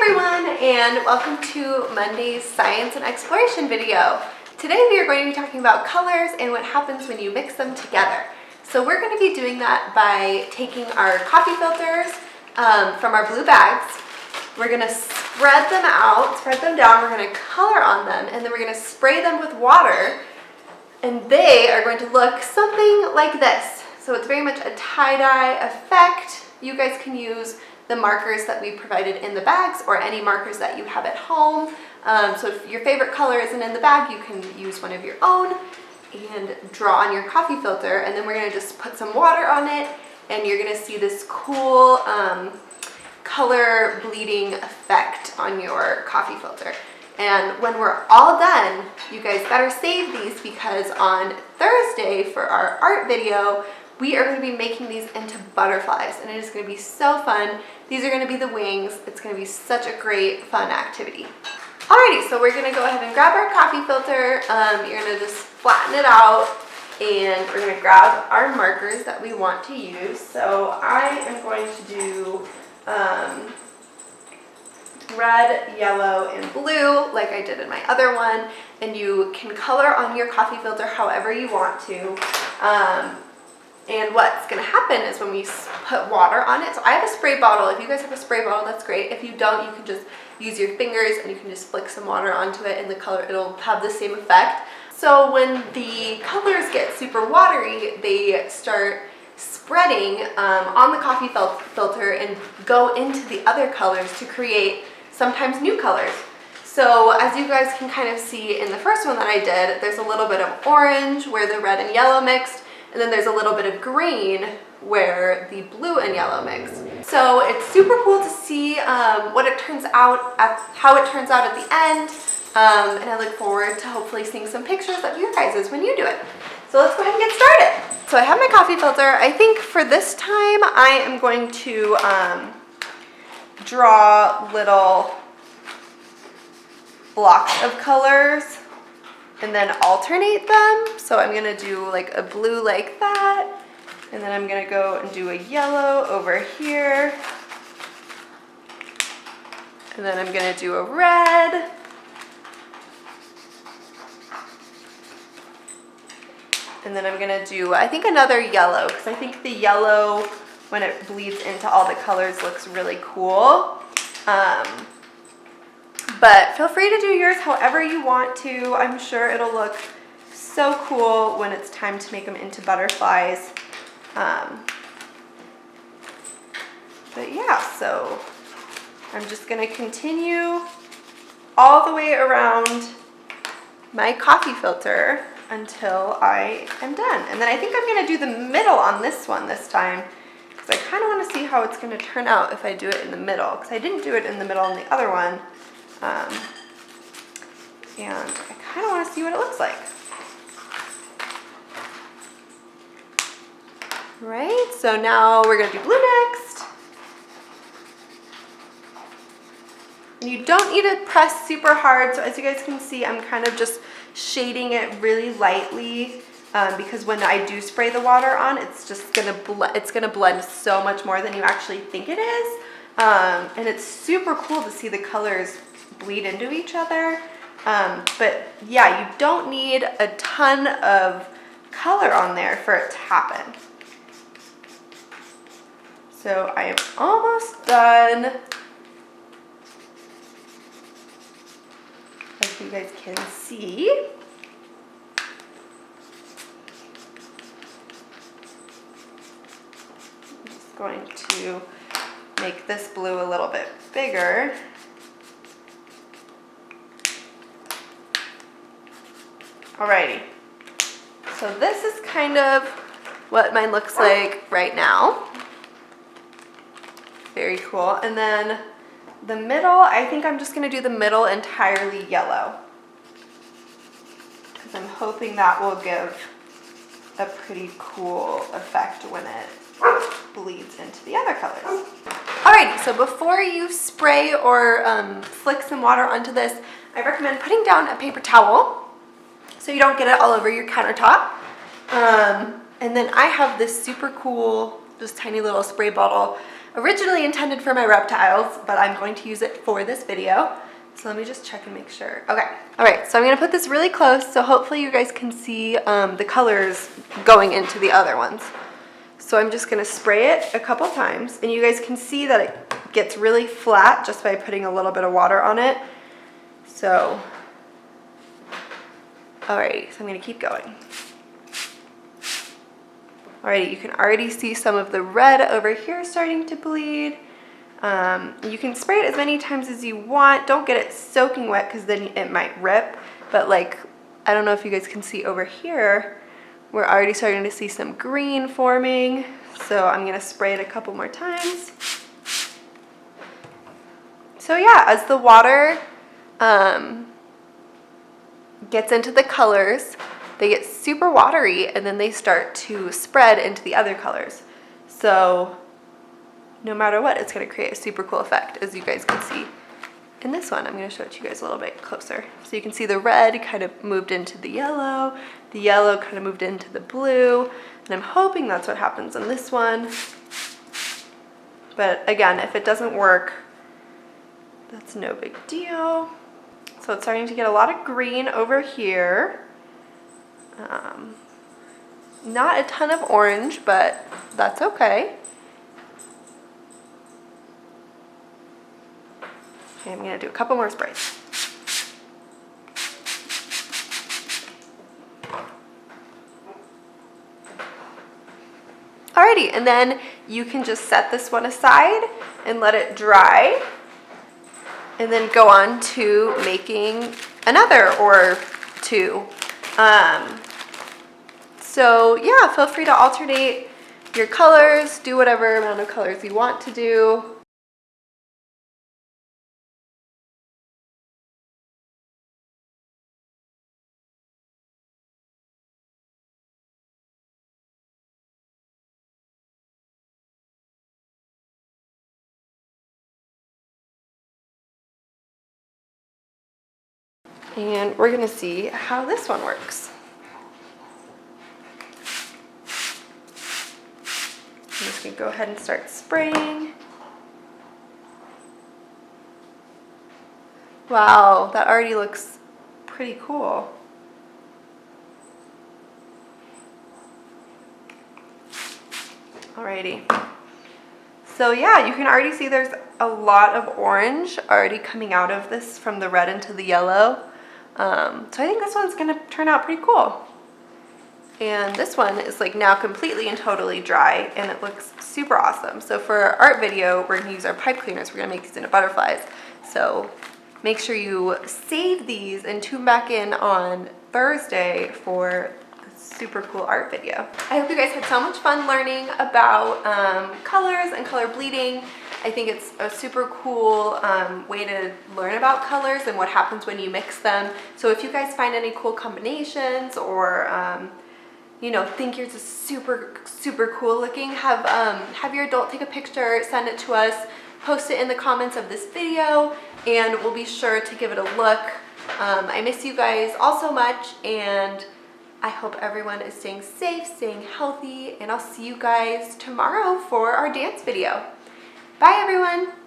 everyone, and welcome to Monday's Science and Exploration video. Today we are going to be talking about colors and what happens when you mix them together. So we're going to be doing that by taking our coffee filters from our blue bags. We're going to spread them out, spread them down, we're going to color on them, and then we're going to spray them with water, and they are going to look something like this. So it's very much a tie-dye effect. You guys can use the markers that we provided in the bags or any markers that you have at home. So if your favorite color isn't in the bag, you can use one of your own and draw on your coffee filter, and then we're going to just put some water on it, and you're going to see this cool color bleeding effect on your coffee filter. And when we're all done, you guys better save these, because on Thursday for our art video, we are going to be making these into butterflies, and it is going to be so fun. These are going to be the wings. It's going to be such a great, fun activity. Alrighty, so we're going to go ahead and grab our coffee filter. You're going to just flatten it out, and we're going to grab our markers that we want to use. So I am going to do red, yellow, and blue like I did in my other one, and you can color on your coffee filter however you want to. And what's going to happen is when we put water on it, so I have a spray bottle. If you guys have a spray bottle, that's great. If you don't, you can just use your fingers and you can just flick some water onto it, and the color, it'll have the same effect. So when the colors get super watery, they start spreading on the coffee filter and go into the other colors to create sometimes new colors. So as you guys can kind of see in the first one that I did, there's a little bit of orange where the red and yellow mixed, and then there's a little bit of green where the blue and yellow mix. So it's super cool to see what it turns out, how it turns out at the end. And I look forward to hopefully seeing some pictures of you guys when you do it. So let's go ahead and get started. So I have my coffee filter. I think for this time I am going to draw little blocks of colors and then alternate them. So I'm gonna do like a blue like that, and then I'm gonna go and do a yellow over here, and then I'm gonna do a red, and then I'm gonna do, I think, another yellow, because I think the yellow, when it bleeds into all the colors, looks really cool. But feel free to do yours however you want to. I'm sure it'll look so cool when it's time to make them into butterflies. But yeah, so I'm just gonna continue all the way around my coffee filter until I am done. And then I think I'm gonna do the middle on this one this time, because I kind of want to see how it's gonna turn out if I do it in the middle, because I didn't do it in the middle on the other one. And I kind of want to see what it looks like. Right, so now we're going to do blue next. And you don't need to press super hard. So as you guys can see, I'm kind of just shading it really lightly, because when I do spray the water on, it's just going to blend so much more than you actually think it is. And it's super cool to see the colors bleed into each other. But yeah, you don't need a ton of color on there for it to happen. So I am almost done. As you guys can see. I'm just going to make this blue a little bit bigger. Alrighty, so this is kind of what mine looks like right now. Very cool. And then the middle, I think I'm just gonna do the middle entirely yellow, because I'm hoping that will give a pretty cool effect when it bleeds into the other colors. Alrighty, so before you spray or flick some water onto this, I recommend putting down a paper towel so you don't get it all over your countertop. And then I have this super cool, just tiny little spray bottle originally intended for my reptiles, but I'm going to use it for this video. So let me just check and make sure. Okay. All right, so I'm gonna put this really close so hopefully you guys can see the colors going into the other ones. So I'm just gonna spray it a couple times, and you guys can see that it gets really flat just by putting a little bit of water on it. So, alrighty, so I'm gonna keep going. Alrighty, you can already see some of the red over here starting to bleed. You can spray it as many times as you want. Don't get it soaking wet because then it might rip. But like, I don't know if you guys can see over here, we're already starting to see some green forming. So I'm gonna spray it a couple more times. So yeah, as the water gets into the colors, they get super watery and then they start to spread into the other colors. So no matter what, it's gonna create a super cool effect, as you guys can see in this one. I'm gonna show it to you guys a little bit closer. So you can see the red kind of moved into the yellow kind of moved into the blue, and I'm hoping that's what happens in this one. But again, if it doesn't work, that's no big deal. So it's starting to get a lot of green over here. Not a ton of orange, but that's okay. Okay, I'm gonna do a couple more sprays. Alrighty, and then you can just set this one aside and let it dry, and then go on to making another or two. So yeah, feel free to alternate your colors, do whatever amount of colors you want to do. And we're gonna see how this one works. I'm just gonna go ahead and start spraying. Wow, that already looks pretty cool. Alrighty. So yeah, you can already see there's a lot of orange already coming out of this from the red into the yellow. So I think this one's gonna turn out pretty cool. And this one is like now completely and totally dry, and it looks super awesome. So for our art video, we're gonna use our pipe cleaners. We're gonna make these into butterflies. So make sure you save these and tune back in on Thursday for a super cool art video. I hope you guys had so much fun learning about colors and color bleeding. I think it's a super cool way to learn about colors and what happens when you mix them. So if you guys find any cool combinations or you know, think yours is super cool looking, have your adult take a picture, send it to us, post it in the comments of this video, and we'll be sure to give it a look. I miss you guys all so much, and I hope everyone is staying safe, staying healthy, and I'll see you guys tomorrow for our dance video. Bye everyone!